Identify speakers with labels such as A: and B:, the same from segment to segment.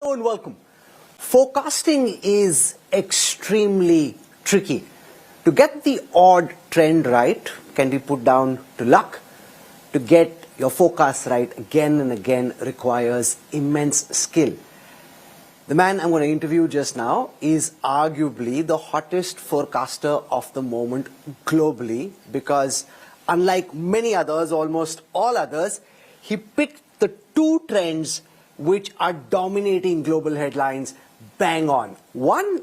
A: Hello and welcome. Forecasting is extremely tricky. To get the odd trend right can be put down to luck. To get your forecast right again and again requires immense skill. The man I'm going to interview just now is arguably the hottest forecaster of the moment globally because unlike many others, almost all others, he picked the two trends which are dominating global headlines bang on. One,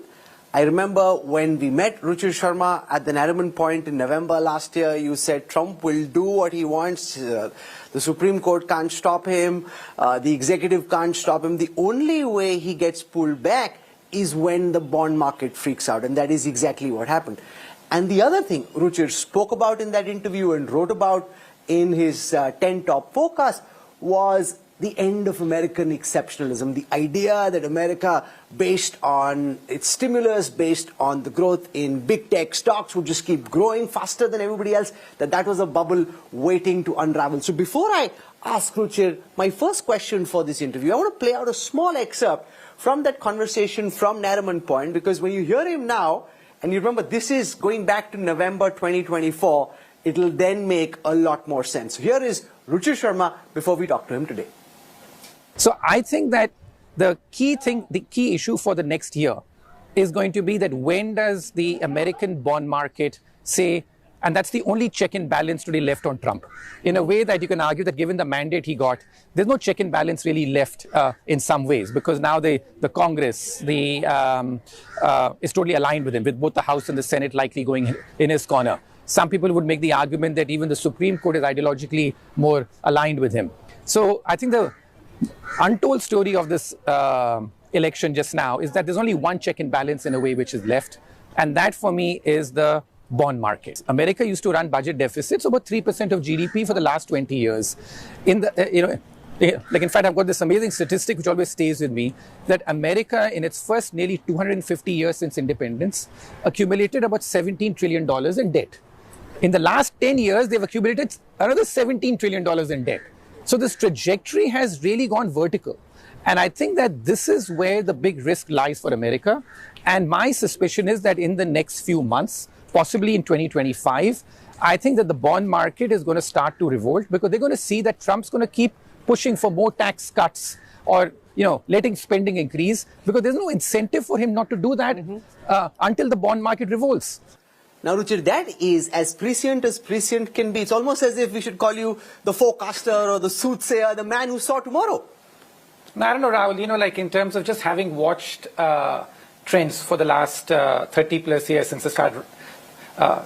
A: I remember when we met Ruchir Sharma at the Nariman Point in November last year, you said Trump will do what he wants. The Supreme Court can't stop him. The executive can't stop him. The only way he gets pulled back is when the bond market freaks out. And that is exactly what happened. And the other thing Ruchir spoke about in that interview and wrote about in his 10 top forecast was the end of American exceptionalism, the idea that America, based on its stimulus, based on the growth in big tech stocks, would just keep growing faster than everybody else, that was a bubble waiting to unravel. So before I ask Ruchir, my first question for this interview, I want to play out a small excerpt from that conversation from Nariman Point, because when you hear him now, and you remember this is going back to November 2024, it'll then make a lot more sense. So here is Ruchir Sharma before we talk to him today.
B: So I think that the key issue for the next year is going to be that when does the American bond market say, and that's the only check and balance today left on Trump, in a way that you can argue that given the mandate he got, there's no check and balance really left in some ways, because now the Congress is totally aligned with him, with both the House and the Senate likely going in his corner. Some people would make the argument that even the Supreme Court is ideologically more aligned with him. So I think the untold story of this election just now is that there's only one check and balance in a way which is left, and that for me is the bond market. America used to run budget deficits about 3% of GDP for the last 20 years. In fact, I've got this amazing statistic which always stays with me, that America in its first nearly 250 years since independence accumulated about $17 trillion in debt. In the last 10 years, they've accumulated another $17 trillion in debt. So this trajectory has really gone vertical. And I think that this is where the big risk lies for America. And my suspicion is that in the next few months, possibly in 2025, I think that the bond market is going to start to revolt, because they're going to see that Trump's going to keep pushing for more tax cuts or letting spending increase, because there's no incentive for him not to do that until the bond market revolts.
A: Now, Ruchir, that is as prescient can be. It's almost as if we should call you the forecaster or the soothsayer, the man who saw tomorrow.
B: I don't know, Rahul, like in terms of just having watched trends for the last 30 plus years since I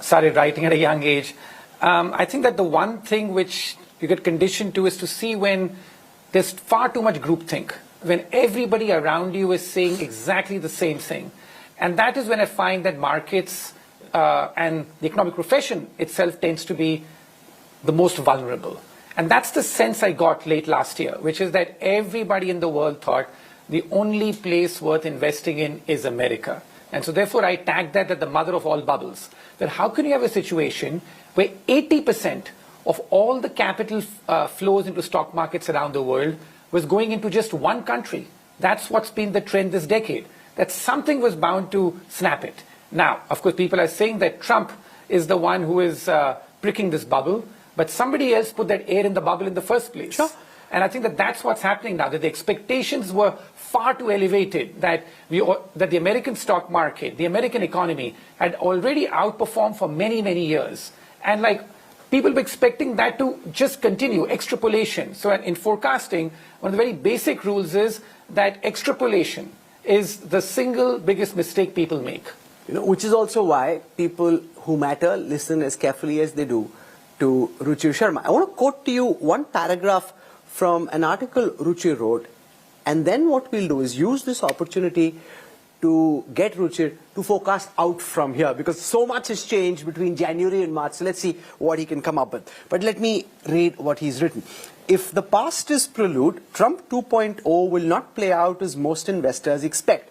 B: started writing at a young age, I think that the one thing which you get conditioned to is to see when there's far too much groupthink, when everybody around you is saying exactly the same thing. And that is when I find that markets and the economic profession itself tends to be the most vulnerable. And that's the sense I got late last year, which is that everybody in the world thought the only place worth investing in is America. And so therefore I tagged that at the mother of all bubbles. That how can you have a situation where 80% of all the capital flows into stock markets around the world was going into just one country? That's what's been the trend this decade. That something was bound to snap it. Now, of course, people are saying that Trump is the one who is pricking this bubble, but somebody else put that air in the bubble in the first place.
A: Sure.
B: And I think that that's what's happening now, that the expectations were far too elevated, that the American stock market, the American economy had already outperformed for many, many years. And people were expecting that to just continue, extrapolation. So in forecasting, one of the very basic rules is that extrapolation is the single biggest mistake people make.
A: Which is also why people who matter listen as carefully as they do to Ruchir Sharma. I want to quote to you one paragraph from an article Ruchir wrote, and then what we'll do is use this opportunity to get Ruchir to forecast out from here, because so much has changed between January and March. So let's see what he can come up with. But let me read what he's written. If the past is prelude, Trump 2.0 will not play out as most investors expect.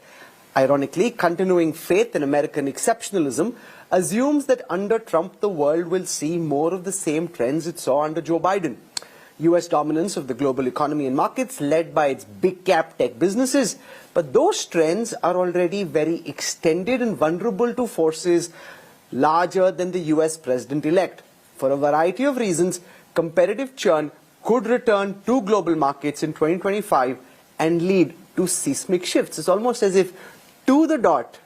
A: Ironically, continuing faith in American exceptionalism assumes that under Trump, the world will see more of the same trends it saw under Joe Biden. US dominance of the global economy and markets led by its big cap tech businesses. But those trends are already very extended and vulnerable to forces larger than the US president-elect. For a variety of reasons, competitive churn could return to global markets in 2025 and lead to seismic shifts. It's almost as if, to the dot,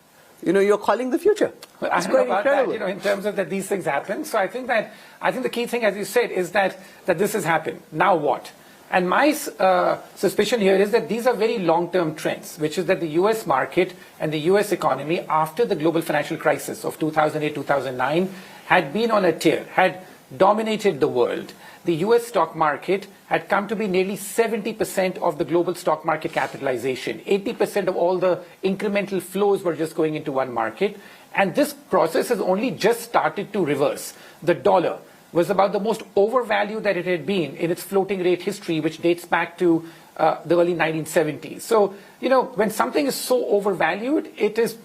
A: you're calling the future.
B: It's quite incredible. That, in terms of that these things happen. So I think the key thing, as you said, is that this has happened. Now what? And my suspicion here is that these are very long-term trends, which is that the US market and the US economy, after the global financial crisis of 2008-2009, had been on a tear, had dominated the world. The US stock market had come to be nearly 70% of the global stock market capitalization. 80% of all the incremental flows were just going into one market. And this process has only just started to reverse. The dollar was about the most overvalued that it had been in its floating rate history, which dates back to the early 1970s. So, when something is so overvalued, it is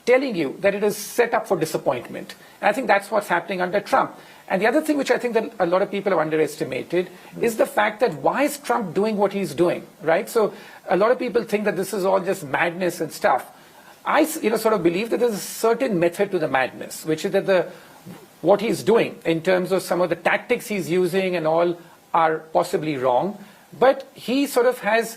B: telling you that it is set up for disappointment. And I think that's what's happening under Trump. And the other thing which I think that a lot of people have underestimated is the fact that why is Trump doing what he's doing, right? So a lot of people think that this is all just madness and stuff. I sort of believe that there's a certain method to the madness, which is that what he's doing in terms of some of the tactics he's using and all are possibly wrong. But he sort of has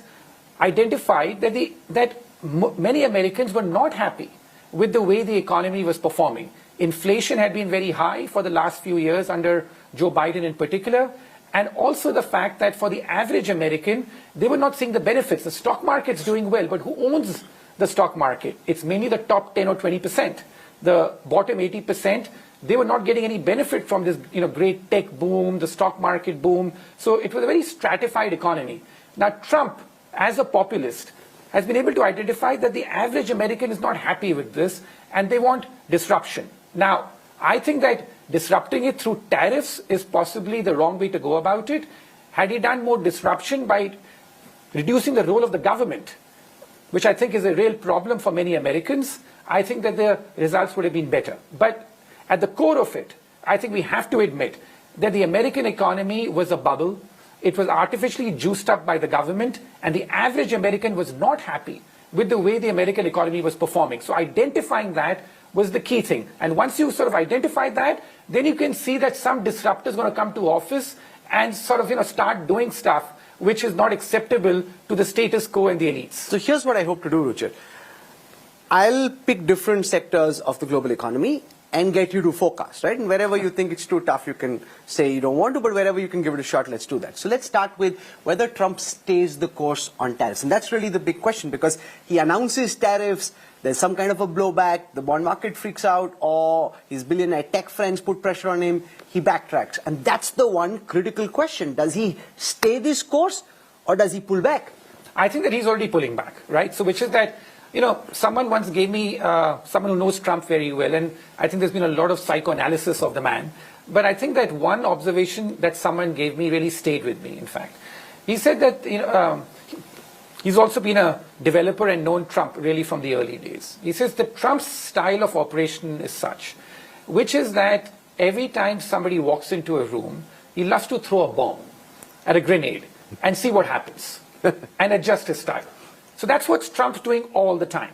B: identified that many Americans were not happy with the way the economy was performing. Inflation had been very high for the last few years under Joe Biden in particular, and also the fact that for the average American, they were not seeing the benefits. The stock market's doing well, but who owns the stock market? It's mainly the top 10 or 20%. The bottom 80%, they were not getting any benefit from this great tech boom, the stock market boom. So it was a very stratified economy. Now Trump, as a populist, has been able to identify that the average American is not happy with this and they want disruption. Now, I think that disrupting it through tariffs is possibly the wrong way to go about it. Had he done more disruption by reducing the role of the government, which I think is a real problem for many Americans, I think that the results would have been better. But at the core of it, I think we have to admit that the American economy was a bubble. It was artificially juiced up by the government, and the average American was not happy with the way the American economy was performing. So identifying that was the key thing. And once you sort of identify that, then you can see that some disruptor is going to come to office and sort of start doing stuff which is not acceptable to the status quo and the elites.
A: So here's what I hope to do, Ruchir. I'll pick different sectors of the global economy and get you to forecast, right? And wherever you think it's too tough, you can say you don't want to, but wherever you can give it a shot, let's do that. So let's start with whether Trump stays the course on tariffs. And that's really the big question, because he announces tariffs, there's some kind of a blowback, the bond market freaks out, or his billionaire tech friends put pressure on him, he backtracks. And that's the one critical question. Does he stay this course, or does he pull back?
B: I think that he's already pulling back, right? So which is that, someone once gave me, someone who knows Trump very well, and I think there's been a lot of psychoanalysis of the man. But I think that one observation that someone gave me really stayed with me, in fact. He said that, he's also been a developer and known Trump really from the early days. He says that Trump's style of operation is such, which is that every time somebody walks into a room, he loves to throw a bomb at a grenade and see what happens and adjust his style. So that's what Trump's doing all the time.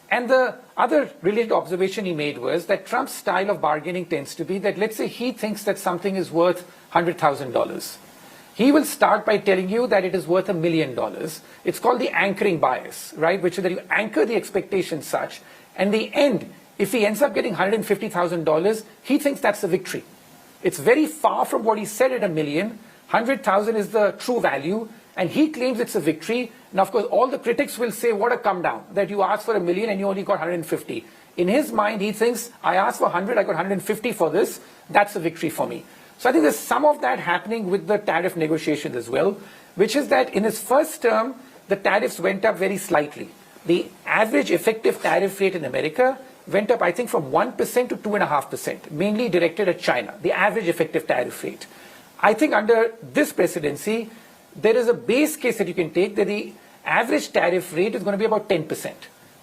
B: And the other related observation he made was that Trump's style of bargaining tends to be that, let's say he thinks that something is worth $100,000. He will start by telling you that it is worth $1 million. It's called the anchoring bias, right? Which is that you anchor the expectation such, and in the end, if he ends up getting $150,000, he thinks that's a victory. It's very far from what he said at $1 million. 100,000 is the true value, and he claims it's a victory. Now, of course, all the critics will say, what a come down, that you asked for $1 million and you only got 150. In his mind, he thinks, I asked for 100, I got 150 for this. That's a victory for me. So I think there's some of that happening with the tariff negotiations as well, which is that in his first term, the tariffs went up very slightly. The average effective tariff rate in America went up, I think, from 1% to 2.5%, mainly directed at China, the average effective tariff rate. I think under this presidency, there is a base case that you can take that the average tariff rate is going to be about 10%,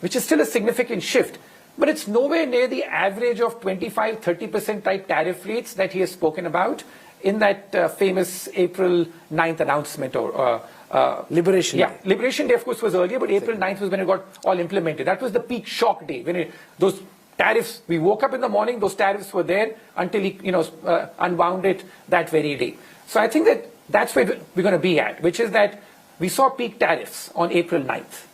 B: which is still a significant shift. But it's nowhere near the average of 25-30% type tariff rates that he has spoken about. in that famous April 9th announcement or
A: Liberation
B: yeah,
A: Day.
B: Liberation Day, of course, was earlier, but April 9th was when it got all implemented. That was the peak shock day when those tariffs. We woke up in the morning; those tariffs were there until he, unwound it that very day. So I think that that's where we're going to be at, which is that we saw peak tariffs on April 9th,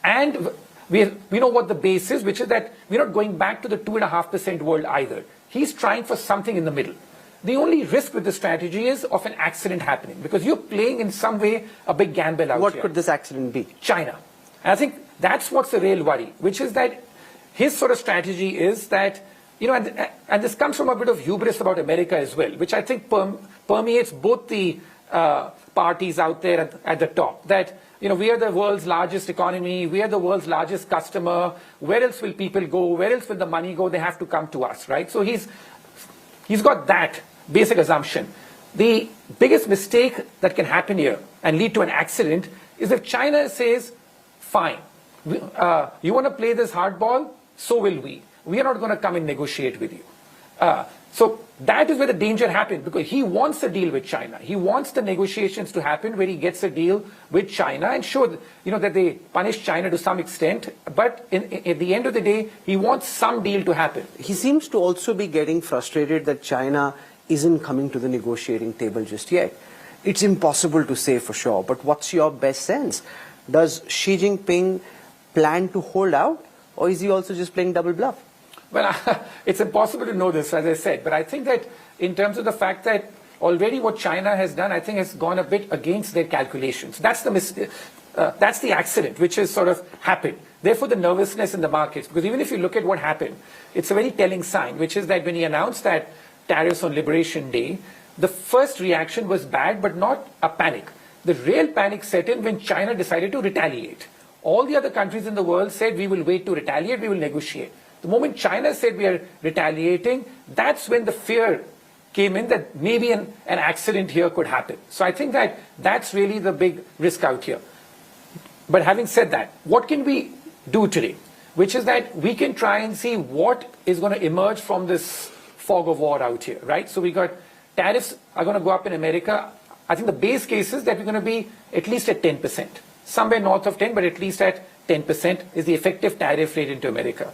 B: and we know what the base is, which is that we're not going back to the 2.5% world either. He's trying for something in the middle. The only risk with the strategy is of an accident happening, because you're playing in some way a big gamble out here.
A: What could this accident be?
B: China. And I think that's what's the real worry, which is that his sort of strategy is that, and this comes from a bit of hubris about America as well, which I think permeates both the parties out there at the top, that, we are the world's largest economy, we are the world's largest customer, where else will people go, where else will the money go, they have to come to us, right? So he's got that basic assumption. The biggest mistake that can happen here and lead to an accident is if China says, fine, you want to play this hardball, so will we. We are not going to come and negotiate with you. So that is where the danger happens, because he wants a deal with China. He wants the negotiations to happen where he gets a deal with China and show that they punish China to some extent. But at the end of the day, he wants some deal to happen.
A: He seems to also be getting frustrated that China isn't coming to the negotiating table just yet. It's impossible to say for sure, but what's your best sense? Does Xi Jinping plan to hold out, or is he also just playing double bluff?
B: Well, it's impossible to know this, as I said, but I think that in terms of the fact that already what China has done, I think has gone a bit against their calculations. That's the accident which has sort of happened. Therefore, the nervousness in the markets, because even if you look at what happened, it's a very telling sign, which is that when he announced that tariffs on Liberation Day, the first reaction was bad, but not a panic. The real panic set in when China decided to retaliate. All the other countries in the world said, we will wait to retaliate, we will negotiate. The moment China said we are retaliating, that's when the fear came in that maybe an accident here could happen. So I think that that's really the big risk out here. But having said that, what can we do today? Which is that we can try and see what is going to emerge from this fog of war out here, right? So we got tariffs are going to go up in America. I think the base case is that we're going to be at least at 10%. Somewhere north of 10, but at least at 10% is the effective tariff rate into America.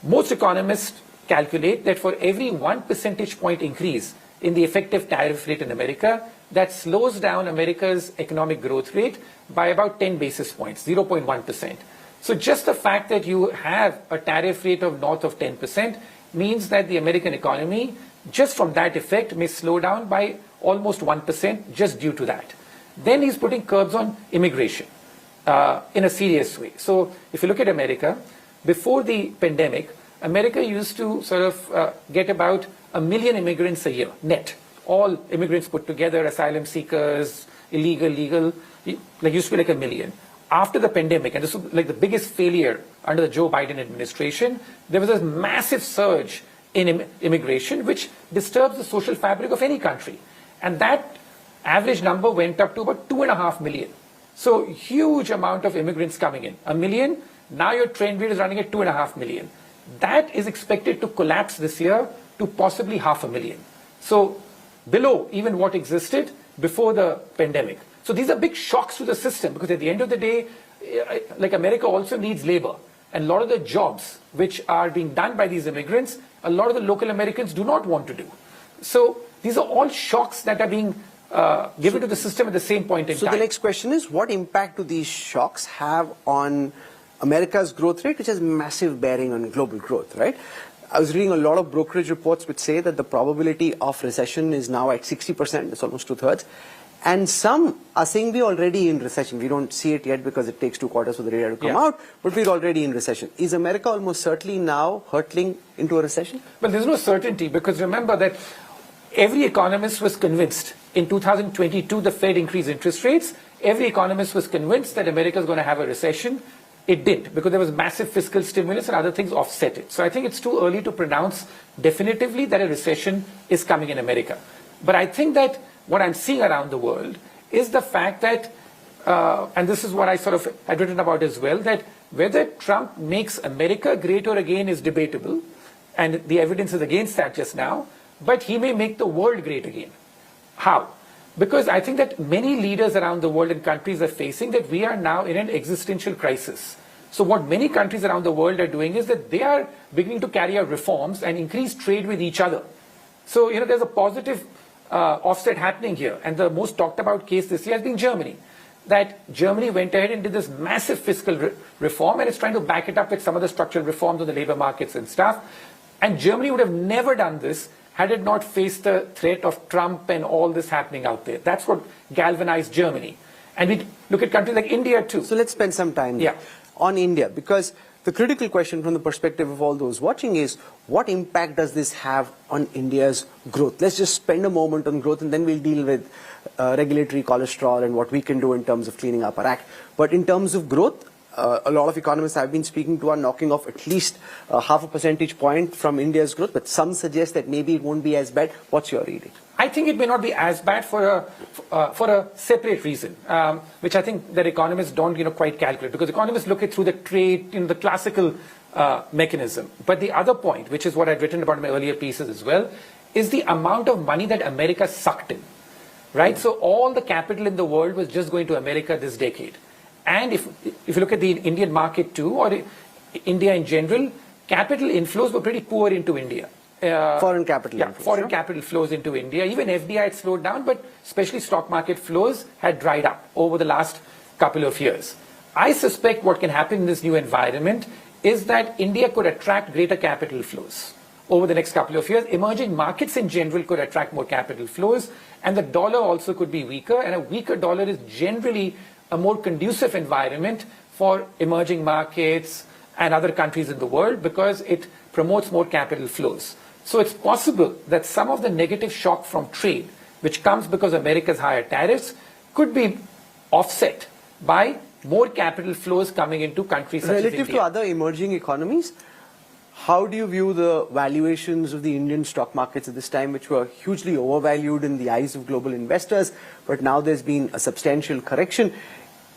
B: Most economists calculate that for every 1 percentage point increase in the effective tariff rate in America, that slows down America's economic growth rate by about 10 basis points, 0.1%. So just the fact that you have a tariff rate of north of 10% means that the American economy, just from that effect, may slow down by almost 1% just due to that. Then he's putting curbs on immigration in a serious way. So if you look at America, before the pandemic, America used to sort of get about 1 million immigrants a year, net. All immigrants put together, asylum seekers, illegal, legal, used to be like 1 million. After the pandemic, and this was like the biggest failure under the Joe Biden administration, there was a massive surge in immigration, which disturbs the social fabric of any country. And that average number went up to about 2.5 million. So huge amount of immigrants coming in. 1 million, now your trend rate is running at 2.5 million. That is expected to collapse this year to possibly 500,000. So below even what existed before the pandemic. So these are big shocks to the system, because at the end of the day, like America also needs labor. And a lot of the jobs which are being done by these immigrants, a lot of the local Americans do not want to do. So these are all shocks that are being given to the system at the same point in time.
A: So the next question is, what impact do these shocks have on America's growth rate, which has massive bearing on global growth, right? I was reading a lot of brokerage reports which say that the probability of recession is now at 60%, it's almost 2/3. And some are saying we're already in recession. We don't see it yet because it takes 2 quarters for the data to come out, but we're already in recession. Is America almost certainly now hurtling into a recession?
B: Well, there's no certainty, because remember that every economist was convinced in 2022 the Fed increased interest rates. Every economist was convinced that America is going to have a recession. It didn't, because there was massive fiscal stimulus and other things offset it. So I think it's too early to pronounce definitively that a recession is coming in America. But I think that what I'm seeing around the world is the fact that, and this is what I sort of had written about as well, that whether Trump makes America greater again is debatable, and the evidence is against that just now, but he may make the world great again. How? Because I think that many leaders around the world and countries are facing that we are now in an existential crisis. So what many countries around the world are doing is that they are beginning to carry out reforms and increase trade with each other. So, there's a positive offset happening here. And the most talked about case this year has been Germany. That Germany went ahead and did this massive fiscal reform and is trying to back it up with some of the structural reforms on the labor markets and stuff. And Germany would have never done this had it not faced the threat of Trump and all this happening out there. That's what galvanized Germany. And we look at countries like India too.
A: So let's spend some time on India, because the critical question from the perspective of all those watching is, what impact does this have on India's growth? Let's just spend a moment on growth and then we'll deal with regulatory cholesterol and what we can do in terms of cleaning up our act. But in terms of growth, a lot of economists I've been speaking to are knocking off at least half a percentage point from India's growth, but some suggest that maybe it won't be as bad. What's your reading?
B: I think it may not be as bad for a separate reason, which I think that economists don't quite calculate, because economists look at through the trade, the classical mechanism. But the other point, which is what I've written about in my earlier pieces as well, is the amount of money that America sucked in. Right? So all the capital in the world was just going to America this decade. And if you look at the Indian market too, or India in general, capital inflows were pretty poor into India.
A: Foreign capital inflows.
B: Foreign capital flows into India. Even FDI had slowed down, but especially stock market flows had dried up over the last couple of years. I suspect what can happen in this new environment is that India could attract greater capital flows over the next couple of years. Emerging markets in general could attract more capital flows, and the dollar also could be weaker, and a weaker dollar is generally a more conducive environment for emerging markets and other countries in the world because it promotes more capital flows. So it's possible that some of the negative shock from trade, which comes because of America's higher tariffs, could be offset by more capital flows coming into countries such as India.
A: Relative to other emerging economies, how do you view the valuations of the Indian stock markets at this time, which were hugely overvalued in the eyes of global investors, but now there's been a substantial correction?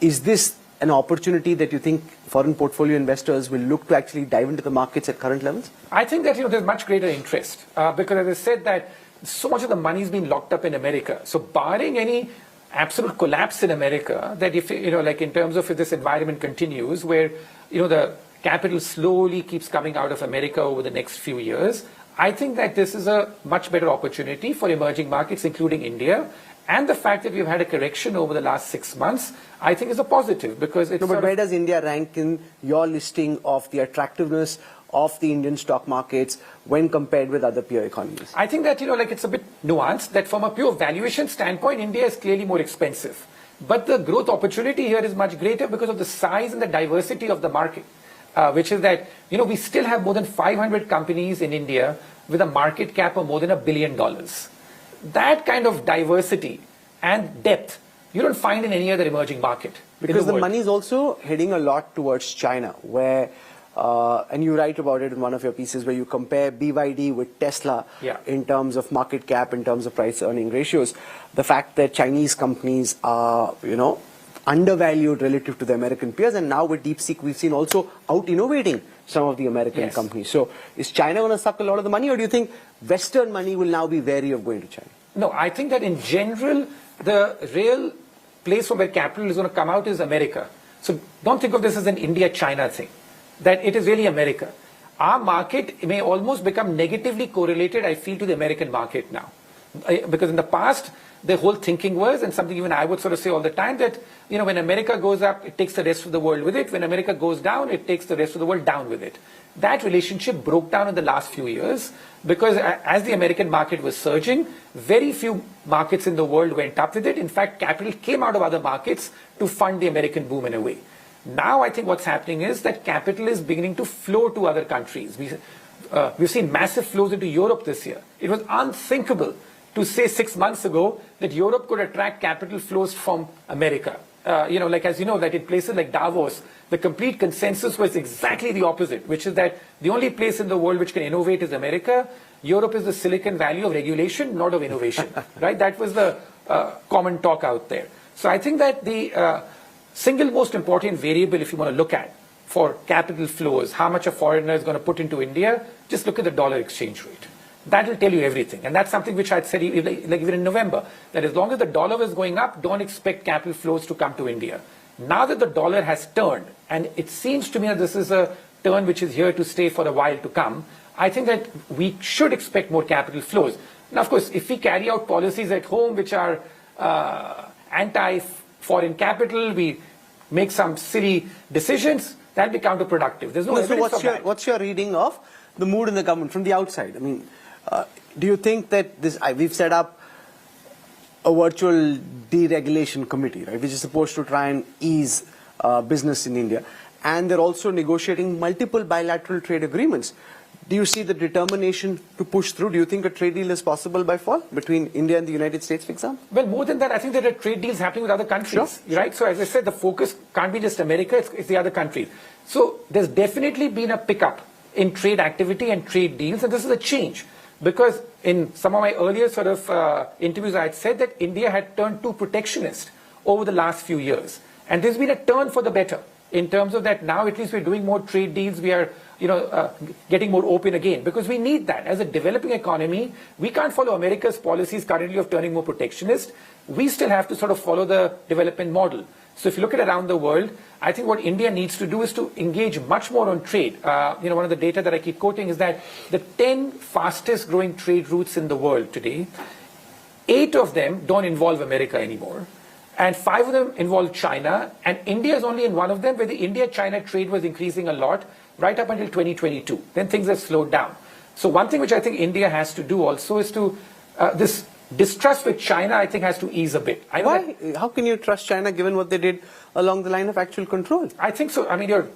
A: Is this an opportunity that you think foreign portfolio investors will look to actually dive into the markets at current levels?
B: I think that there's much greater interest because, as I said, that so much of the money is being locked up in America. So barring any absolute collapse in America, that if like in terms of if this environment continues, where the capital slowly keeps coming out of America over the next few years, I think that this is a much better opportunity for emerging markets, including India. And the fact that we've had a correction over the last 6 months, I think is a positive because it's...
A: No, but where does India rank in your listing of the attractiveness of the Indian stock markets when compared with other peer economies?
B: I think that, it's a bit nuanced, that from a pure valuation standpoint, India is clearly more expensive. But the growth opportunity here is much greater because of the size and the diversity of the market, which is that, we still have more than 500 companies in India with a market cap of more than $1 billion. That kind of diversity and depth you don't find in any other emerging market.
A: Because the money is also heading a lot towards China, where, and you write about it in one of your pieces, where you compare BYD with Tesla in terms of market cap, in terms of price earning ratios. The fact that Chinese companies are, undervalued relative to the American peers, and now with DeepSeek we've seen also out-innovating some of the American companies. So is China going to suck a lot of the money, or do you think Western money will now be wary of going to China?
B: No, I think that in general, the real place from where capital is going to come out is America. So don't think of this as an India-China thing, that it is really America. Our market may almost become negatively correlated, I feel, to the American market now. Because in the past, the whole thinking was, and something even I would sort of say all the time, that when America goes up, it takes the rest of the world with it. When America goes down, it takes the rest of the world down with it. That relationship broke down in the last few years because as the American market was surging, very few markets in the world went up with it. In fact, capital came out of other markets to fund the American boom in a way. Now I think what's happening is that capital is beginning to flow to other countries. We've seen massive flows into Europe this year. It was unthinkable to say 6 months ago that Europe could attract capital flows from America. That in places like Davos, the complete consensus was exactly the opposite, which is that the only place in the world which can innovate is America. Europe is the Silicon Valley of regulation, not of innovation. Right? That was the common talk out there. So I think that the single most important variable, if you want to look at for capital flows, how much a foreigner is going to put into India, just look at the dollar exchange rate. that will tell you everything. And that's something which I'd said like even in November, that as long as the dollar was going up, don't expect capital flows to come to India. Now that the dollar has turned, and it seems to me that this is a turn which is here to stay for a while to come, I think that we should expect more capital flows. Now, of course, if we carry out policies at home which are anti-foreign capital, we make some silly decisions, that'll be counterproductive. There's no evidence of that.
A: What's your reading of the mood in the government from the outside? I mean, do you think that we've set up a virtual deregulation committee, right, which is supposed to try and ease business in India, and they're also negotiating multiple bilateral trade agreements? Do you see the determination to push through? Do you think a trade deal is possible by fall between India and the United States, for example?
B: Well, more than that, I think there are trade deals happening with other countries, right? So as I said, the focus can't be just America, it's the other countries. So there's definitely been a pickup in trade activity and trade deals, and this is a change. Because in some of my earlier sort of interviews, I had said that India had turned too protectionist over the last few years. And there's been a turn for the better in terms of that now at least we're doing more trade deals, we are getting more open again, because we need that. As a developing economy, we can't follow America's policies currently of turning more protectionist. We still have to sort of follow the development model. So if you look at around the world, I think what India needs to do is to engage much more on trade. One of the data that I keep quoting is that the 10 fastest growing trade routes in the world today, 8 of them don't involve America anymore. And 5 of them involve China, and India is only in one of them, where the India-China trade was increasing a lot right up until 2022. Then things have slowed down. So one thing which I think India has to do also is to, this distrust with China, I think, has to ease a bit.
A: Why? How can you trust China given what they did along the line of actual control?
B: I think so. I mean, you're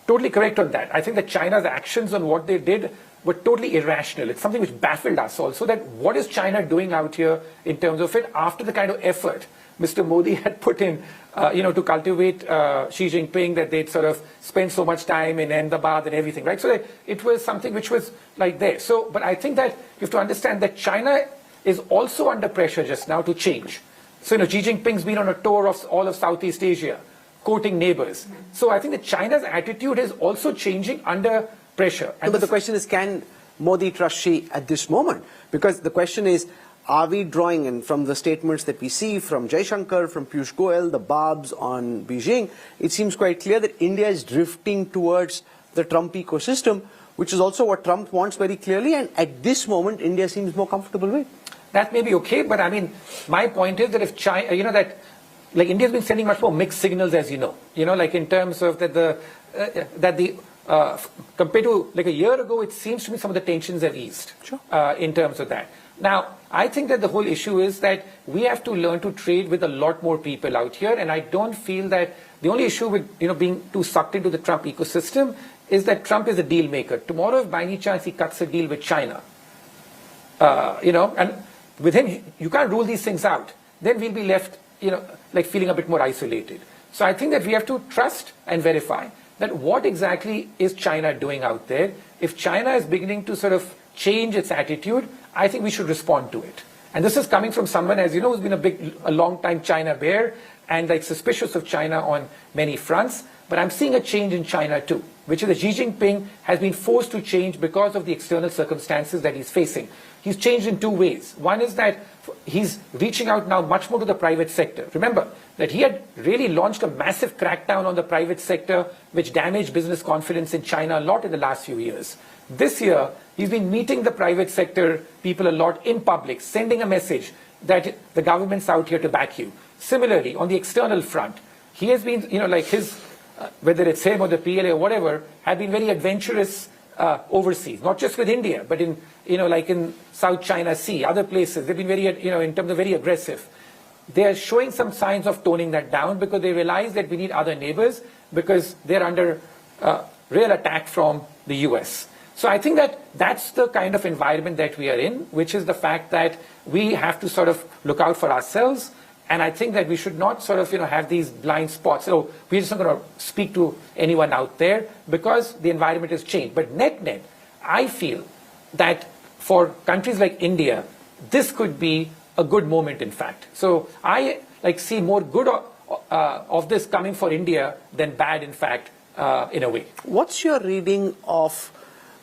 B: totally correct on that. I think that China's actions on what they did were totally irrational. It's something which baffled us also, that what is China doing out here in terms of it after the kind of effort Mr. Modi had put in, to cultivate Xi Jinping, that they'd sort of spend so much time in Ahmedabad and everything, right? So it was something which was like there. So, but I think that you have to understand that China is also under pressure just now to change. So, Xi Jinping's been on a tour of all of Southeast Asia, courting neighbors. So I think that China's attitude is also changing under pressure.
A: And but the question is, can Modi trust Xi at this moment? Because the question is, are we drawing in from the statements that we see from Jaishankar, from Piyush Goyal, the barbs on Beijing, it seems quite clear that India is drifting towards the Trump ecosystem, which is also what Trump wants very clearly, and at this moment, India seems more comfortable with.
B: That may be okay, but I mean, my point is that if China, like India's been sending much more mixed signals, as you know, like in terms of compared to like a year ago, it seems to me some of the tensions have eased.
A: Sure.
B: In terms of that. Now, I think that the whole issue is that we have to learn to trade with a lot more people out here, and I don't feel that the only issue with being too sucked into the Trump ecosystem is that Trump is a deal maker. Tomorrow, if by any chance he cuts a deal with China, and with him, you can't rule these things out. Then we'll be left, like feeling a bit more isolated. So I think that we have to trust and verify that what exactly is China doing out there. If China is beginning to sort of change its attitude, I think we should respond to it. And this is coming from someone, as you know, who's been a long time China bear and like suspicious of China on many fronts. But I'm seeing a change in China too, which is that Xi Jinping has been forced to change because of the external circumstances that he's facing. He's changed in 2 ways. One is that he's reaching out now much more to the private sector. Remember that he had really launched a massive crackdown on the private sector, which damaged business confidence in China a lot in the last few years. This year, he's been meeting the private sector people a lot in public, sending a message that the government's out here to back you. Similarly, on the external front, he has been, like his, whether it's him or the PLA or whatever, have been very adventurous overseas, not just with India, but in, like in South China Sea, other places. They've been very, in terms of very aggressive. They are showing some signs of toning that down because they realize that we need other neighbors because they're under real attack from the US. So I think that that's the kind of environment that we are in, which is the fact that we have to sort of look out for ourselves. And I think that we should not sort of, have these blind spots. So we're just not going to speak to anyone out there because the environment has changed. But net, I feel that for countries like India, this could be a good moment, in fact. So I see more good of this coming for India than bad, in fact, in a way.
A: What's your reading of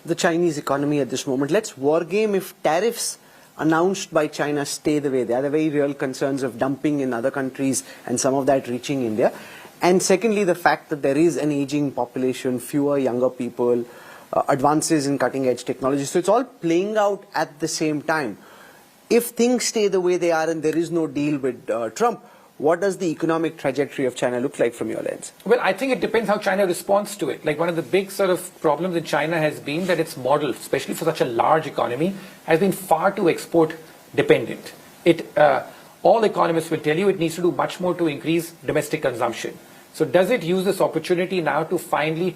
A: the Chinese economy at this moment? Let's wargame if tariffs announced by China stay the way they are. There are very real concerns of dumping in other countries and some of that reaching India. And secondly, the fact that there is an aging population, fewer younger people, advances in cutting-edge technology. So it's all playing out at the same time. If things stay the way they are and there is no deal with Trump, what does the economic trajectory of China look like from your lens?
B: Well, I think it depends how China responds to it. Like, one of the big sort of problems in China has been that its model, especially for such a large economy, has been far too export dependent. All economists will tell you it needs to do much more to increase domestic consumption. So does it use this opportunity now to finally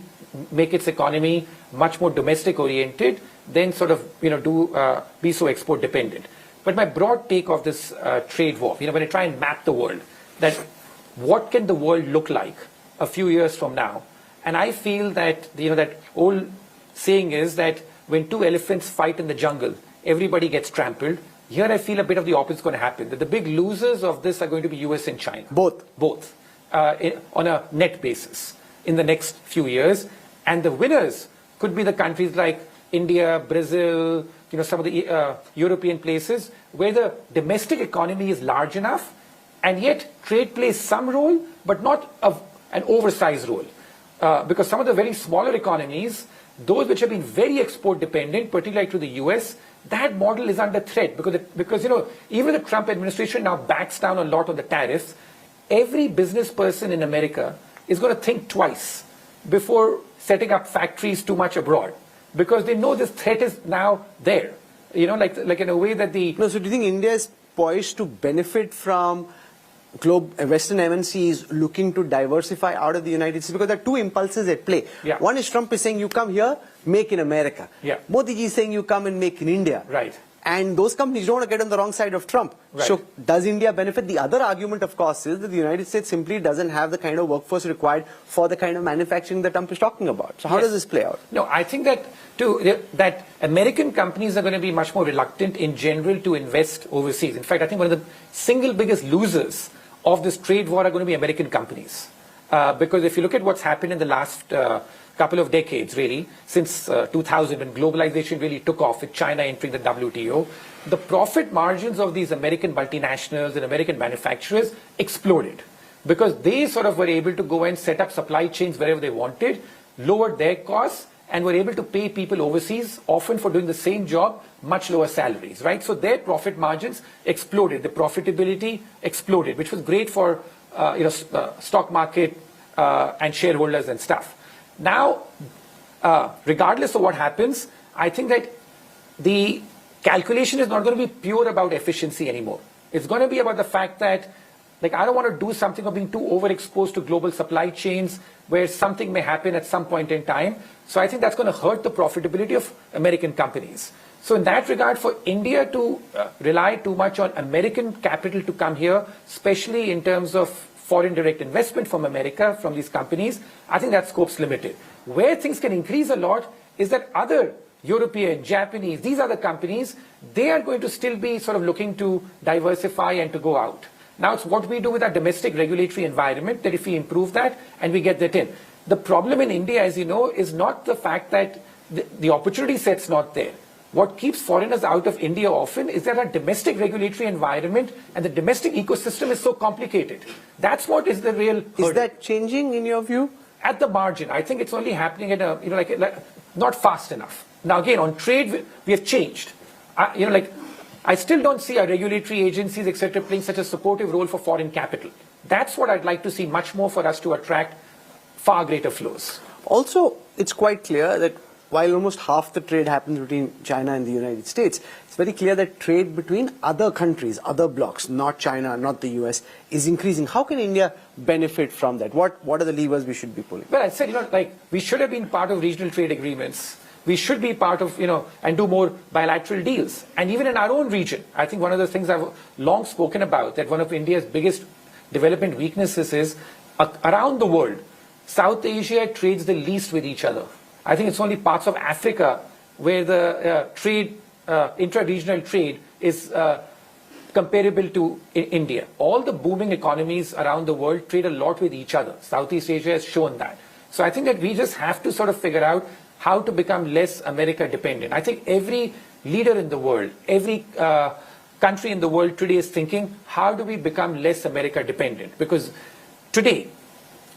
B: make its economy much more domestic oriented, then sort of, be so export dependent? But my broad take of this trade war, when I try and map the world, that what can the world look like a few years from now? And I feel that, that old saying is that when two elephants fight in the jungle, everybody gets trampled. Here I feel a bit of the opposite is going to happen, that the big losers of this are going to be US and China.
A: Both.
B: On a net basis in the next few years. And the winners could be the countries like India, Brazil, some of the European places where the domestic economy is large enough and yet trade plays some role, but not an oversized role. Because some of the very smaller economies, those which have been very export dependent, particularly to the US, that model is under threat because even the Trump administration now backs down a lot of the tariffs. Every business person in America is going to think twice before setting up factories too much abroad, because they know this threat is now there. Like in a way that the...
A: No, so do you think India is poised to benefit from Western MNCs looking to diversify out of the United States? Because there are two impulses at play.
B: Yeah.
A: One is Trump is saying, you come here, make in America.
B: Yeah.
A: Modi ji is saying, you come and make in India.
B: Right.
A: And those companies don't want to get on the wrong side of Trump.
B: Right.
A: So does India benefit? The other argument, of course, is that the United States simply doesn't have the kind of workforce required for the kind of manufacturing that Trump is talking about. So how does this play out?
B: No, I think that that American companies are going to be much more reluctant in general to invest overseas. In fact, I think one of the single biggest losers of this trade war are going to be American companies. Because if you look at what's happened in the last couple of decades, really, since 2000, when globalization really took off with China entering the WTO, the profit margins of these American multinationals and American manufacturers exploded because they sort of were able to go and set up supply chains wherever they wanted, lowered their costs, and were able to pay people overseas, often for doing the same job, much lower salaries, right? So their profit margins exploded, the profitability exploded, which was great for stock market and shareholders and stuff. Now, regardless of what happens, I think that the calculation is not going to be pure about efficiency anymore. It's going to be about the fact that, like, I don't want to do something of being too overexposed to global supply chains where something may happen at some point in time. So I think that's going to hurt the profitability of American companies. So in that regard, for India to rely too much on American capital to come here, especially in terms of foreign direct investment from America, from these companies, I think that scope's limited. Where things can increase a lot is that other European, Japanese, these other companies, they are going to still be sort of looking to diversify and to go out. Now, it's what we do with our domestic regulatory environment, that if we improve that and we get that in. The problem in India, as you know, is not the fact that the opportunity set's not there. What keeps foreigners out of India often is that our domestic regulatory environment and the domestic ecosystem is so complicated. That's what is the real hurdle.
A: Is that changing in your view?
B: At the margin. I think it's only happening at a, not fast enough. Now again, on trade, we have changed. I still don't see our regulatory agencies, etc., playing such a supportive role for foreign capital. That's what I'd like to see much more for us to attract far greater flows.
A: Also, it's quite clear that while almost half the trade happens between China and the United States, it's very clear that trade between other countries, other blocs, not China, not the US, is increasing. How can India benefit from that? What are the levers we should be pulling?
B: Well, I said, we should have been part of regional trade agreements. We should be part of, and do more bilateral deals. And even in our own region, I think one of the things I've long spoken about, that one of India's biggest development weaknesses is around the world, South Asia trades the least with each other. I think it's only parts of Africa where the intra-regional trade is comparable to India. All the booming economies around the world trade a lot with each other. Southeast Asia has shown that. So I think that we just have to sort of figure out how to become less America dependent. I think every leader in the world, every country in the world today is thinking, how do we become less America dependent? Because today,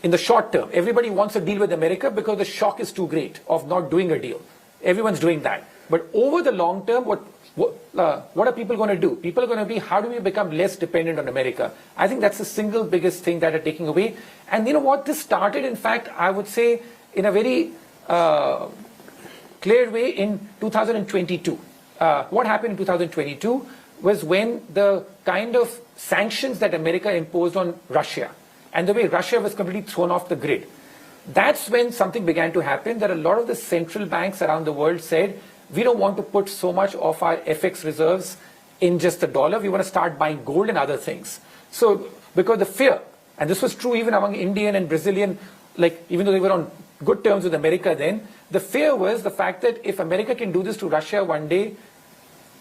B: in the short term, everybody wants to deal with America because the shock is too great of not doing a deal. Everyone's doing that. But over the long term, what are people going to do? People are going to be, how do we become less dependent on America? I think that's the single biggest thing that are taking away. And you know what? This started, in fact, I would say, in a very clear way in 2022. What happened in 2022 was when the kind of sanctions that America imposed on Russia, and the way Russia was completely thrown off the grid, that's when something began to happen, that a lot of the central banks around the world said, we don't want to put so much of our FX reserves in just the dollar, we want to start buying gold and other things. So, because the fear, and this was true even among Indian and Brazilian, like even though they were on good terms with America then, the fear was the fact that if America can do this to Russia one day,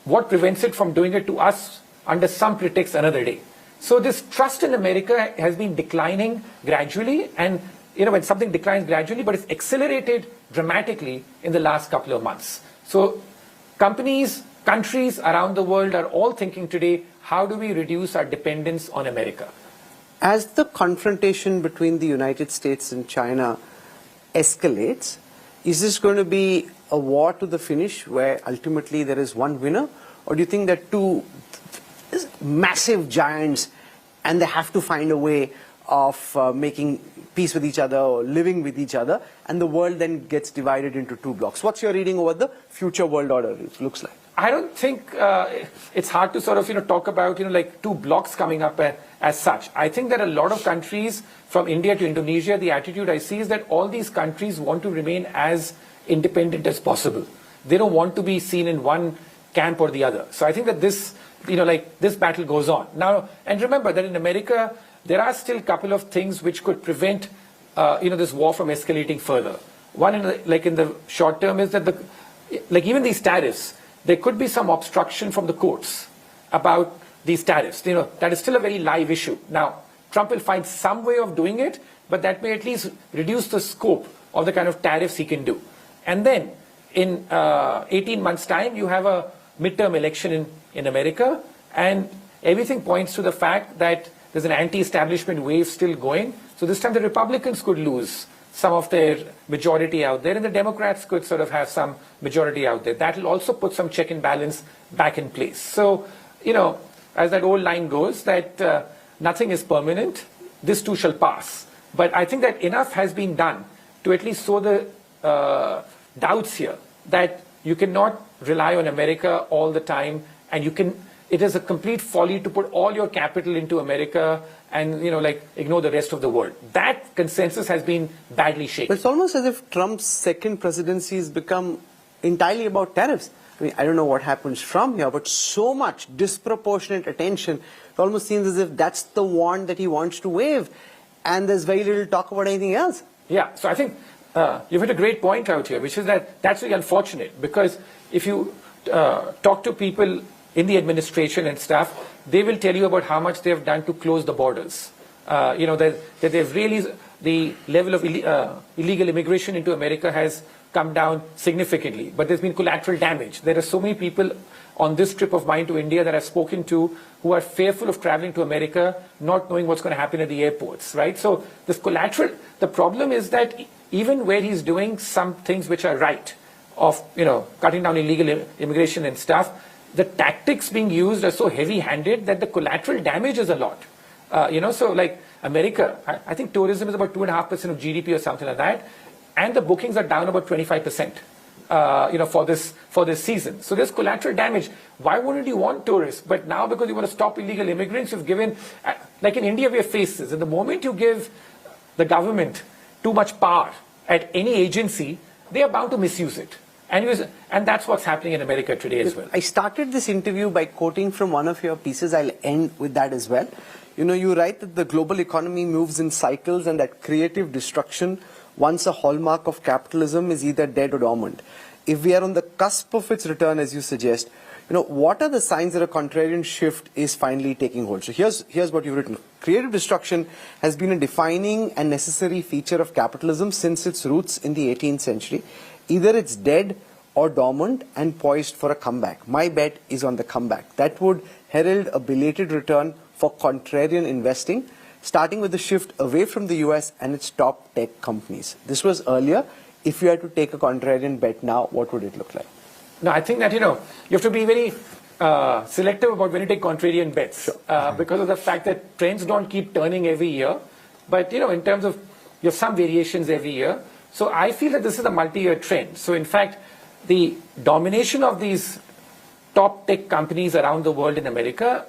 B: what prevents it from doing it to us under some pretext another day? So this trust in America has been declining gradually, and you know, when something declines gradually, but it's accelerated dramatically in the last couple of months. So companies, countries around the world are all thinking today, how do we reduce our dependence on America?
A: As the confrontation between the United States and China escalates, is this going to be a war to the finish where ultimately there is one winner? Or do you think that two massive giants and they have to find a way of making peace with each other or living with each other, and the world then gets divided into two blocks? What's your reading over the future world order looks like?
B: I don't think it's hard to sort of talk about like two blocks coming up as such. I think that a lot of countries from India to Indonesia, the attitude I see is that all these countries want to remain as independent as possible. They don't want to be seen in one camp or the other. So I think that this this battle goes on now. And remember that in America there are still a couple of things which could prevent this war from escalating further. One, in the short term, is that even these tariffs, there could be some obstruction from the courts about these tariffs. That is still a very live issue. Now, Trump will find some way of doing it, but that may at least reduce the scope of the kind of tariffs he can do. And then, in 18 months' time, you have a midterm election in America, and everything points to the fact that there's an anti-establishment wave still going. So this time the Republicans could lose some of their majority out there, and the Democrats could sort of have some majority out there. That will also put some check and balance back in place. So, as that old line goes, that nothing is permanent, this too shall pass. But I think that enough has been done to at least sow the doubts here that you cannot rely on America all the time, and it is a complete folly to put all your capital into America and ignore the rest of the world. That consensus has been badly shaken.
A: But it's almost as if Trump's second presidency has become entirely about tariffs. I mean, I don't know what happens from here, but so much disproportionate attention. It almost seems as if that's the wand that he wants to wave, and there's very little talk about anything else.
B: Yeah, so I think you've hit a great point out here, which is that's really unfortunate, because if you talk to people in the administration and stuff, they will tell you about how much they've done to close the borders. That they've really, the level of illegal immigration into America has come down significantly, but there's been collateral damage. There are so many people on this trip of mine to India that I've spoken to who are fearful of traveling to America, not knowing what's going to happen at the airports, right? So this collateral, the problem is that even where he's doing some things which are right, of cutting down illegal immigration and stuff, the tactics being used are so heavy-handed that the collateral damage is a lot. So like America, I think tourism is about 2.5% of GDP or something like that, and the bookings are down about 25%. For this season. So there's collateral damage. Why wouldn't you want tourists? But now, because you want to stop illegal immigrants, you've given, like in India, we have faced this. And the moment you give the government too much power at any agency, they are bound to misuse it. And that's what's happening in America today as well.
A: I started this interview by quoting from one of your pieces. I'll end with that as well. You write that the global economy moves in cycles and that creative destruction, once a hallmark of capitalism, is either dead or dormant. If we are on the cusp of its return, as you suggest, what are the signs that a contrarian shift is finally taking hold? So here's what you've written. Creative destruction has been a defining and necessary feature of capitalism since its roots in the 18th century. Either it's dead or dormant and poised for a comeback. My bet is on the comeback. That would herald a belated return for contrarian investing, starting with the shift away from the US and its top tech companies. This was earlier. If you had to take a contrarian bet now, what would it look like?
B: No, I think that, you have to be very selective about when you take contrarian bets, because of the fact that trends don't keep turning every year. But, in terms of, you have some variations every year. So I feel that this is a multi-year trend. So in fact, the domination of these top tech companies around the world in America,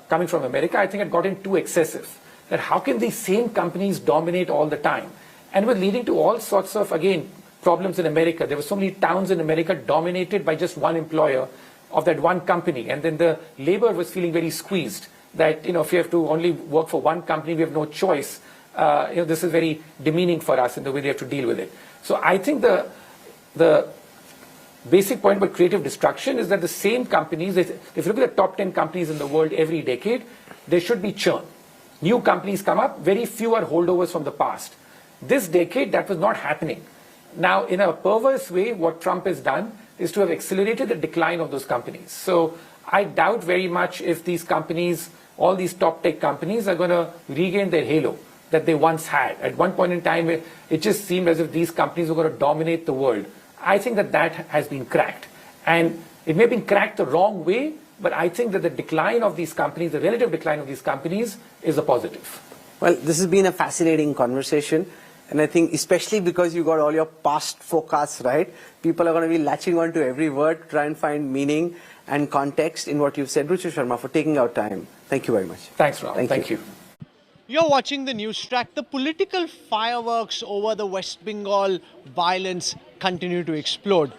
B: coming from America, I think had gotten too excessive. That how can these same companies dominate all the time? And it was leading to all sorts of, again, problems in America. There were so many towns in America dominated by just one employer of that one company. And then the labor was feeling very squeezed. That, if you have to only work for one company, we have no choice. This is very demeaning for us in the way they have to deal with it. So I think the basic point about creative destruction is that the same companies, if you look at the top 10 companies in the world every decade, there should be churn. New companies come up, very few are holdovers from the past. This decade, that was not happening. Now, in a perverse way, what Trump has done is to have accelerated the decline of those companies. So I doubt very much if these companies, all these top tech companies, are going to regain their halo that they once had. At one point in time, it just seemed as if these companies were going to dominate the world. I think that has been cracked. And it may have been cracked the wrong way, but I think that the decline of these companies, the relative decline of these companies, is a positive.
A: Well, this has been a fascinating conversation. And I think especially because you got all your past forecasts right, people are going to be latching on to every word, try and find meaning and context in what you've said. Ruchir Sharma, for taking our time. Thank you very much.
B: Thanks, Rahul. Thank you.
C: You're watching the NewsTrack. The political fireworks over the West Bengal violence continue to explode.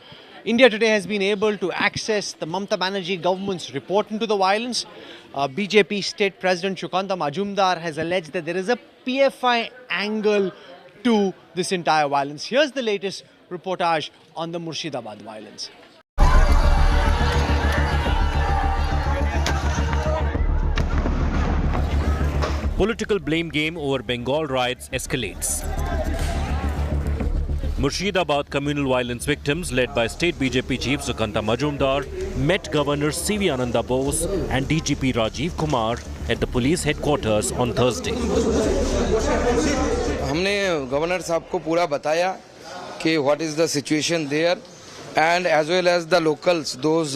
C: India today has been able to access the Mamata Banerjee government's report into the violence. BJP State President Sukanta Majumdar has alleged that there is a PFI angle to this entire violence. Here's the latest reportage on the Murshidabad violence.
D: Political blame game over Bengal riots escalates. Murshidabad communal violence victims led by State BJP Chief Sukanta Majumdar met Governor C.V. Ananda Bose and DGP Rajiv Kumar at the police headquarters on Thursday.
E: हमने governor साहब को पूरा बताया कि what is the situation there, and as well as the locals, those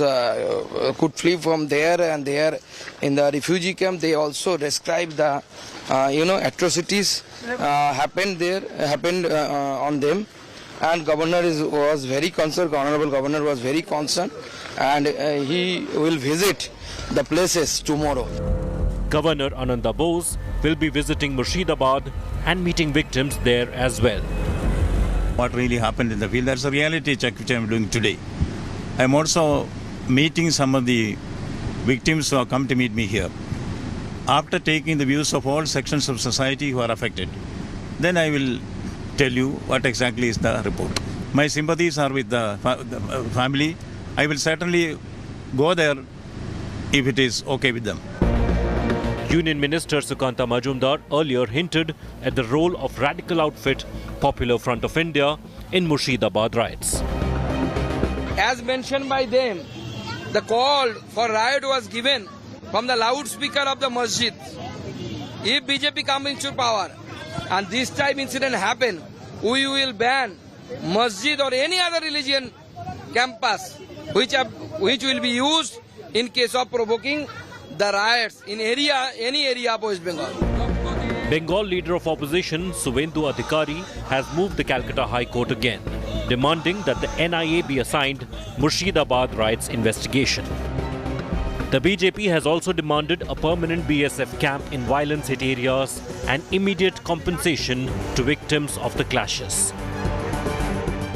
E: could flee from there, and they are in the refugee camp. They also described the atrocities happened on them, and governor was very concerned. Honorable governor was very concerned, and he will visit the places tomorrow.
D: Governor Ananda Bose will be visiting Murshidabad and meeting victims there as well.
F: What really happened in the field, that's a reality check which I am doing today. I am also meeting some of the victims who have come to meet me here. After taking the views of all sections of society who are affected, then I will tell you what exactly is the report. My sympathies are with the family. I will certainly go there if it is okay with them.
D: Union Minister Sukanta Majumdar earlier hinted at the role of radical outfit Popular Front of India in Murshidabad riots.
E: As mentioned by them, the call for riot was given from the loudspeaker of the masjid. If BJP comes into power and this type incident happen, we will ban masjid or any other religion campus which will be used in case of provoking the riots in any area of West Bengal.
D: Bengal leader of opposition Suvendu Adhikari has moved the Calcutta High Court again, demanding that the NIA be assigned Murshidabad riots investigation. The BJP has also demanded a permanent BSF camp in violence-hit areas and immediate compensation to victims of the clashes.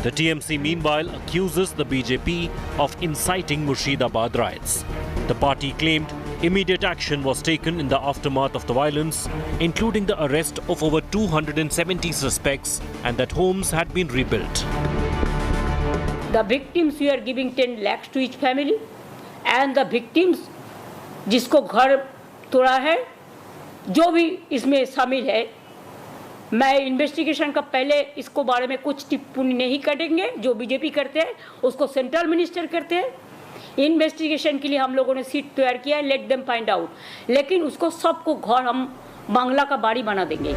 D: The TMC meanwhile accuses the BJP of inciting Murshidabad riots. The party claimed immediate action was taken in the aftermath of the violence, including the arrest of over 270 suspects, and that homes had been rebuilt.
G: The victims, we are giving 10 lakhs to each family, and the victims जिसको घर तोड़ा है जो भी इसमें शामिल है, मैं इन्वेस्टिगेशन का पहले इसको बारे में कुछ टिप्पणी नहीं करेंगे। जो बीजेपी करते हैं उसको सेंट्रल मिनिस्टर करते हैं। इन्वेस्टिगेशन के लिए हम लोगों ने सीट तैयार किया है, लेट देम फाइंड आउट, लेकिन उसको सबको घर हम बांग्ला का बाड़ी बना देंगे।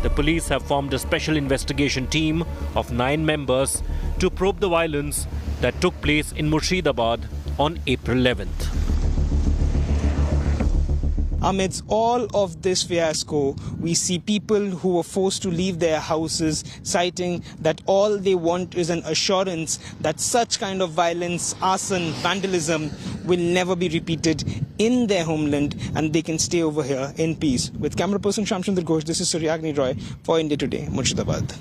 D: The police have formed a special investigation team of 9 members to probe the violence that took place in Murshidabad on April 11th.
H: Amidst all of this fiasco, we see people who were forced to leave their houses, citing that all they want is an assurance that such kind of violence, arson, vandalism will never be repeated in their homeland and they can stay over here in peace. With camera person Shamsundar Ghosh, this is Suryagni Roy for India Today, Murshidabad.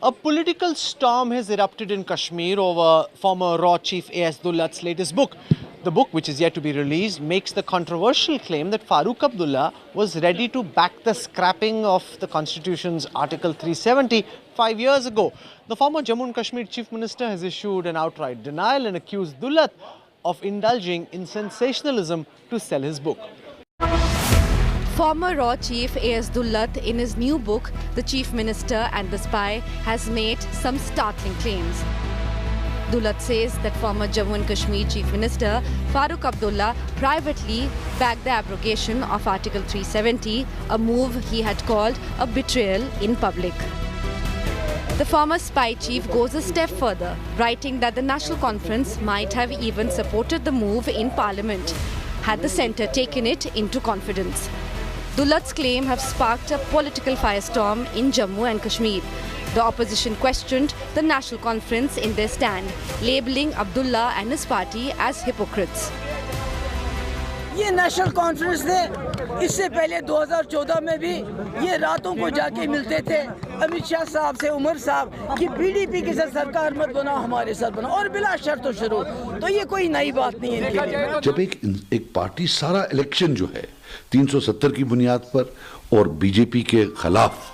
C: A political storm has erupted in Kashmir over former Raw Chief A.S. Dulat's latest book. The book, which is yet to be released, makes the controversial claim that Farooq Abdullah was ready to back the scrapping of the Constitution's Article 370 5 years ago. The former Jammu and Kashmir Chief Minister has issued an outright denial and accused Dulat of indulging in sensationalism to sell his book.
I: Former Raw Chief A.S. Dulat, in his new book, The Chief Minister and the Spy, has made some startling claims. Dulat says that former Jammu and Kashmir Chief Minister Farooq Abdullah privately backed the abrogation of Article 370, a move he had called a betrayal in public. The former spy chief goes a step further, writing that the National Conference might have even supported the move in Parliament, had the centre taken it into confidence. Dulat's claim have sparked a political firestorm in Jammu and Kashmir. The opposition questioned the National Conference in their stand, labelling Abdullah and his party as hypocrites.
J: ये national conference थे, इससे पहले 2014 में भी ये रातों को जाके मिलते थे अमित शाह साहब से, उमर साहब कि पीडीपी के साथ सरकार मत बनाओ, हमारे साथ बनाओ, और बिला शर्त शुरू। तो ये कोई नई बात नहीं है इनके लिए।
K: जब एक पार्टी सारा इलेक्शन जो है 370 की बुनियाद पर और बीजेपी के खिलाफ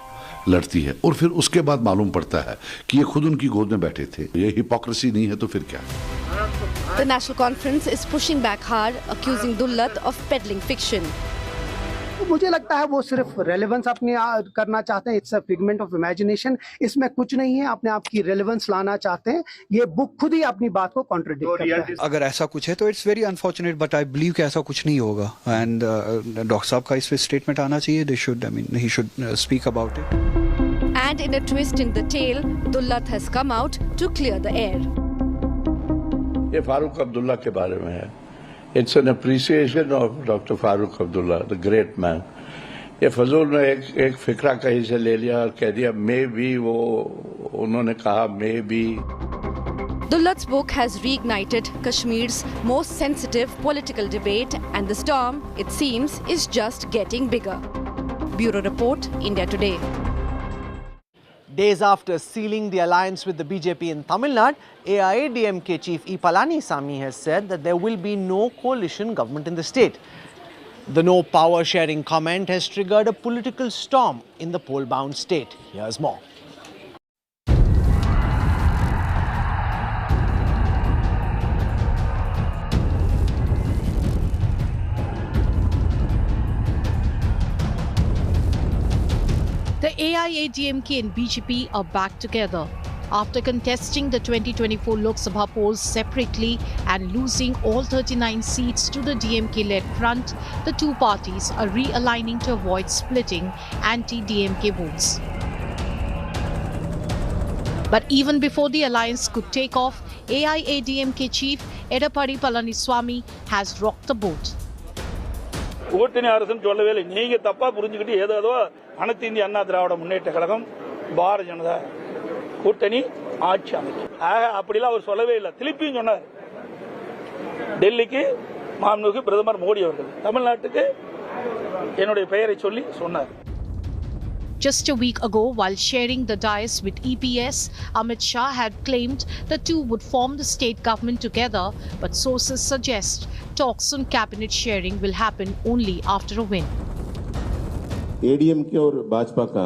K: लड़ती है और फिर उसके बाद मालूम पड़ता है कि ये खुद उनकी गोद में बैठे थे, ये हिपोक्रेसी नहीं है तो फिर क्या?
I: The National Conference is pushing back hard, accusing Dulat of peddling fiction.
L: मुझे लगता है वो सिर्फ रेलेवेंस अपने करना चाहते हैं। It's a figment of imagination, इसमें कुछ नहीं है, अपने आप की रेलेवेंस लाना चाहते हैं। ये बुक खुद ही अपनी बात को कॉन्ट्रडिक्ट करता है।
M: अगर ऐसा कुछ है तो it's very unfortunate, but I believe कि ऐसा कुछ नहीं होगा। एंड डॉक्टर साहब का इस पे स्टेटमेंट आना चाहिए। They should, I mean he should speak about it.
I: And in a twist in the tale, Dulat has come out to clear the air.
N: ये फारूक अब्दुल्ला के बारे में है। It's an appreciation of Dr. Farooq Abdullah, the great man. ये फजूल ने एक फिक्रा कहीं से ले लिया और कह दिया मे बी, वो उन्होंने कहा may be.
I: Dulat's book has reignited Kashmir's most sensitive political debate, and the storm, it seems, is just getting bigger. Bureau Report, India Today.
C: Days after sealing the alliance with the BJP in Tamil Nadu, AIADMK chief E. Palaniswami has said that there will be no coalition government in the state. The no power sharing comment has triggered a political storm in the poll-bound state. Here's more.
O: The AIADMK and BJP are back together. After contesting the 2024 Lok Sabha polls separately and losing all 39 seats to the DMK-led front, the two parties are realigning to avoid splitting anti-DMK votes. But even before the alliance could take off, AIADMK chief Edappadi Palaniswami has rocked the boat.
P: கூட்டணி அரசுன்னு சொல்லவே இல்லை. நீங்க தப்பா புரிஞ்சுக்கிட்டு ஏதோ அனைத்து இந்திய அண்ணா திராவிட முன்னேற்ற கழகம் பாரதிய ஜனதா கூட்டணி ஆட்சி அமைக்கும். அப்படிலாம் அவர் சொல்லவே இல்லை. திருப்பியும் சொன்னார், டெல்லிக்கு மாண்புமிகு பிரதமர் மோடி அவர்கள் தமிழ்நாட்டுக்கு என்னுடைய பெயரை சொல்லி சொன்னார்.
O: Just a week ago, while sharing the dais with EPS, Amit Shah had claimed the two would form the state government together, but sources suggest talks on cabinet sharing will happen only after a win.
Q: ADMK और भाजपा का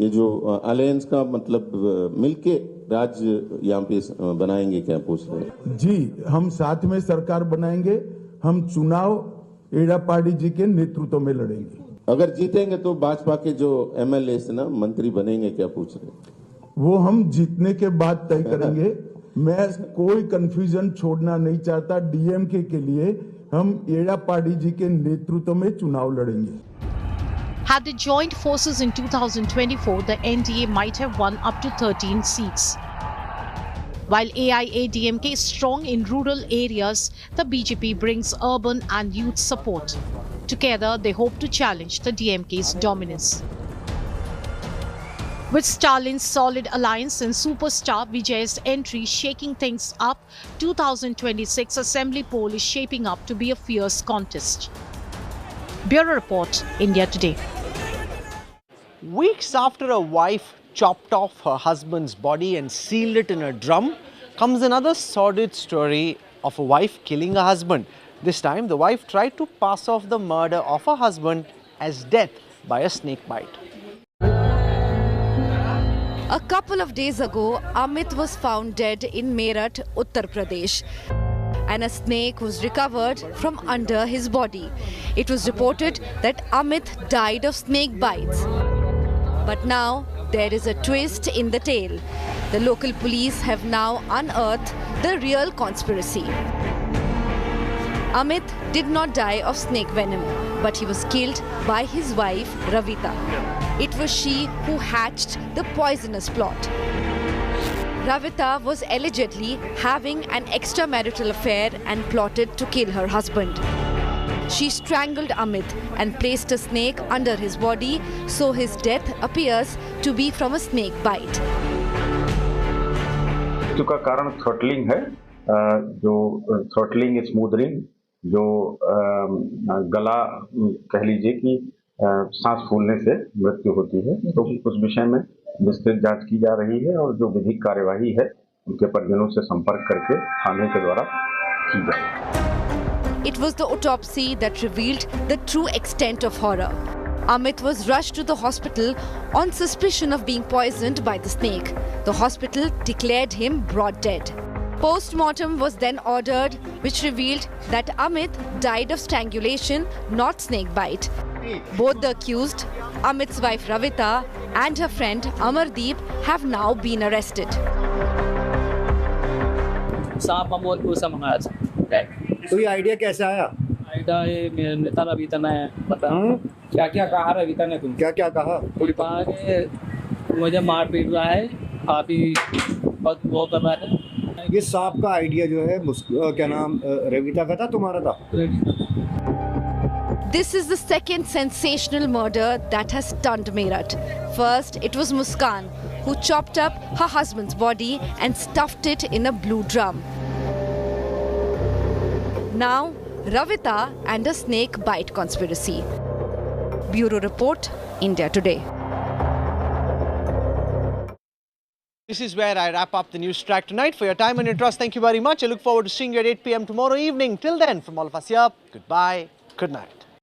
Q: ये जो alliance का मतलब मिलके राज्य यहाँ पे बनाएंगे क्या पूछ रहे हैं?
R: जी, हम साथ में सरकार बनाएंगे। हम चुनाव एडापाड़ी जी के नेतृत्व में लड़ेंगे।
Q: अगर जीतेंगे तो भाजपा के जो एमएलए ना मंत्री बनेंगे, क्या पूछ रहे?
R: वो हम जीतने के बाद तय करेंगे। मैं कोई कंफ्यूजन छोड़ना नहीं चाहता। डीएमके के लिए हम एडापाड़ी जी के नेतृत्व में चुनाव लड़ेंगे।
O: Had they joined forces in 2024, the NDA might have won up to 13 seats. While AIADMK is strong in rural areas, the BJP brings urban and youth support. Together, they hope to challenge the DMK's dominance. With Stalin's solid alliance and superstar Vijay's entry shaking things up, 2026 assembly poll is shaping up to be a fierce contest. Bureau Report, India Today.
C: Weeks after a wife chopped off her husband's body and sealed it in a drum, comes another sordid story of a wife killing her husband. This time, the wife tried to pass off the murder of her husband as death by a snake bite.
I: A couple of days ago, Amit was found dead in Meerut, Uttar Pradesh, and a snake was recovered from under his body. It was reported that Amit died of snake bites. But now there is a twist in the tale. The local police have now unearthed the real conspiracy. Amit did not die of snake venom, but he was killed by his wife Ravita. It was she who hatched the poisonous plot. Ravita was allegedly having an extramarital affair and plotted to kill her husband. She strangled Amit and placed a snake under his body, so his death appears to be from a snake bite.
S: इसका कारण throttling है, जो throttling smothering, जो गला कह लीजिए कि सांस फूलने से मृत्यु होती है। तो उस विषय में विस्तृत जांच की जा रही है और जो विधिक कार्यवाही है उनके परिजनों से संपर्क करके थाने के द्वारा की जाएगी।
I: It was the autopsy that revealed the true extent of horror. Amit was rushed to the hospital on suspicion of being poisoned by the snake. The hospital declared him brought dead. Post-mortem was then ordered, which revealed that Amit died of strangulation, not snake bite. Both the accused, Amit's wife Ravita and her friend Amardeep, have now been arrested.
T: कोई idea कैसे आया?
U: Idea ये मेरे नेता रविता ने पता क्या क्या कहा रविता ने, तुम
T: क्या क्या कहा?
U: मुझे मार पीट रहा है, आप ही बहुत वो कर रहा है।
T: ये सांप का आइडिया जो है क्या नाम रविता का था, तुम्हारा था?
I: This is the second sensational murder that has stunned Meerut. First, it was Muskan, who chopped up her husband's body and stuffed it in a blue drum. Now, Ravita and a snake bite conspiracy. Bureau Report, India Today.
C: This is where I wrap up the news track tonight. For your time and your trust, thank you very much. I look forward to seeing you at 8 p.m. tomorrow evening. Till then, from all of us here, goodbye, good night.